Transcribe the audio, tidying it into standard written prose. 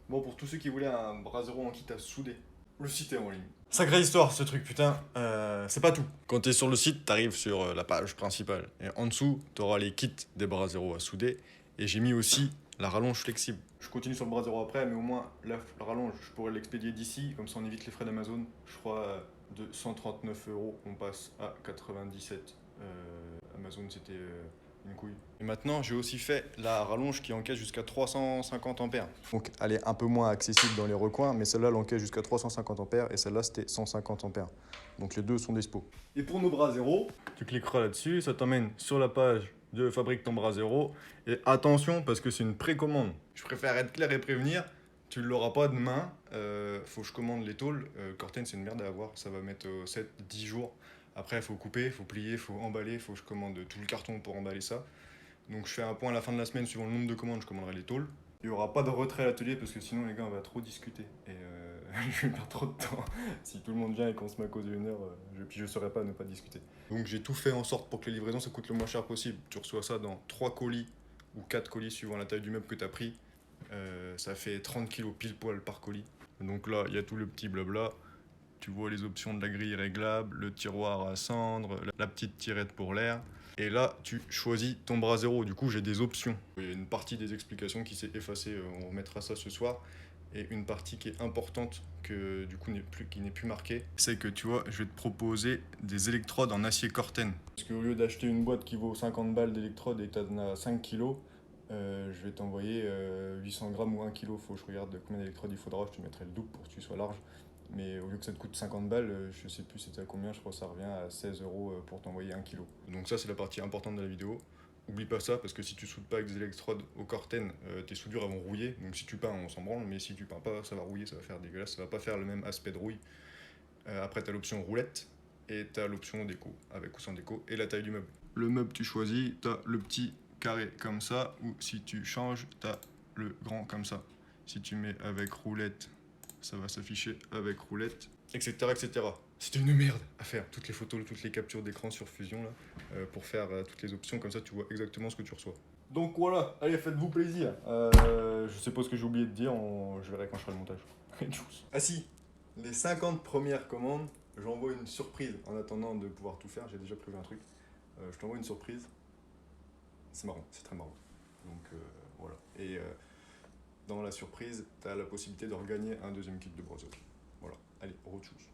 Bon, pour tous ceux qui voulaient un bras zéro en kit à souder, le site est en ligne. Sacrée histoire ce truc, putain. C'est pas tout. Quand t'es sur le site, t'arrives sur la page principale. Et en dessous, t'auras les kits des bras zéro à souder. Et j'ai mis aussi la rallonge flexible. Je continue sur le bras zéro après, mais au moins la rallonge, je pourrais l'expédier d'ici. Comme ça, on évite les frais d'Amazon. Je crois de 139 €, on passe à 97. Amazon, c'était une couille. Et maintenant, j'ai aussi fait la rallonge qui encaisse jusqu'à 350 ampères. Donc, elle est un peu moins accessible dans les recoins, mais celle-là, elle encaisse jusqu'à 350 ampères et celle-là, c'était 150 ampères. Donc, les deux sont dispo. Et pour nos bras zéro, tu cliqueras là-dessus, ça t'emmène sur la page de Fabrique ton bras zéro. Et attention, parce que c'est une précommande. Je préfère être clair et prévenir. Tu ne l'auras pas demain. Faut que je commande les tôles. Corten, c'est une merde à avoir. Ça va mettre 7-10 jours. Après, il faut couper, il faut plier, il faut emballer. Il faut que je commande tout le carton pour emballer ça. Donc, je fais un point à la fin de la semaine. Suivant le nombre de commandes, je commanderai les tôles. Il n'y aura pas de retrait à l'atelier parce que sinon, les gars, on va trop discuter. Et je vais perdre trop de temps. Si tout le monde vient et qu'on se met à cause d'une heure, puis je ne saurais pas ne pas discuter. Donc, j'ai tout fait en sorte pour que les livraisons, ça coûte le moins cher possible. Tu reçois ça dans 3 colis ou 4 colis suivant la taille du meuble que tu as pris. Ça fait 30 kilos pile poil par colis. Donc là, il y a tout le petit blabla. Tu vois les options de la grille réglable, le tiroir à cendre, la petite tirette pour l'air. Et là, tu choisis ton bras zéro. Du coup, j'ai des options. Il y a une partie des explications qui s'est effacée. On remettra ça ce soir. Et une partie qui est importante, que du coup qui n'est plus marquée, c'est que tu vois, je vais te proposer des électrodes en acier Corten. Parce qu'au lieu d'acheter une boîte qui vaut 50 balles d'électrodes et tu en as 5 kilos, je vais t'envoyer 800 grammes ou 1 kilo. Faut que je regarde combien d'électrodes il faudra. Je te mettrai le double pour que tu sois large. Mais au lieu que ça te coûte 50 balles, je sais plus c'était à combien, je crois que ça revient à 16 € pour t'envoyer 1 kilo. Donc ça, c'est la partie importante de la vidéo. Oublie pas ça, parce que si tu soudes pas avec des électrodes au Corten, tes soudures elles vont rouiller. Donc si tu peins, on s'en branle, mais si tu peins pas, ça va rouiller, ça va faire dégueulasse, ça va pas faire le même aspect de rouille. Après, tu as l'option roulette et tu as l'option déco, avec ou sans déco, et la taille du meuble. Le meuble, tu choisis, tu as le petit carré comme ça, ou si tu changes, tu as le grand comme ça. Si tu mets avec roulette, ça va s'afficher avec roulette, etc. etc. C'était une merde à faire, toutes les photos, toutes les captures d'écran sur Fusion, là, pour faire toutes les options, comme ça tu vois exactement ce que tu reçois. Donc voilà, allez, faites-vous plaisir. Je sais pas ce que j'ai oublié de dire, je verrai quand je ferai le montage. Ah si, les 50 premières commandes, j'envoie une surprise en attendant de pouvoir tout faire, j'ai déjà prévu un truc. Je t'envoie une surprise, c'est marrant, c'est très marrant. Donc voilà. Et dans la surprise, tu as la possibilité de regagner un deuxième kit de Brother. Voilà, allez, retrousse.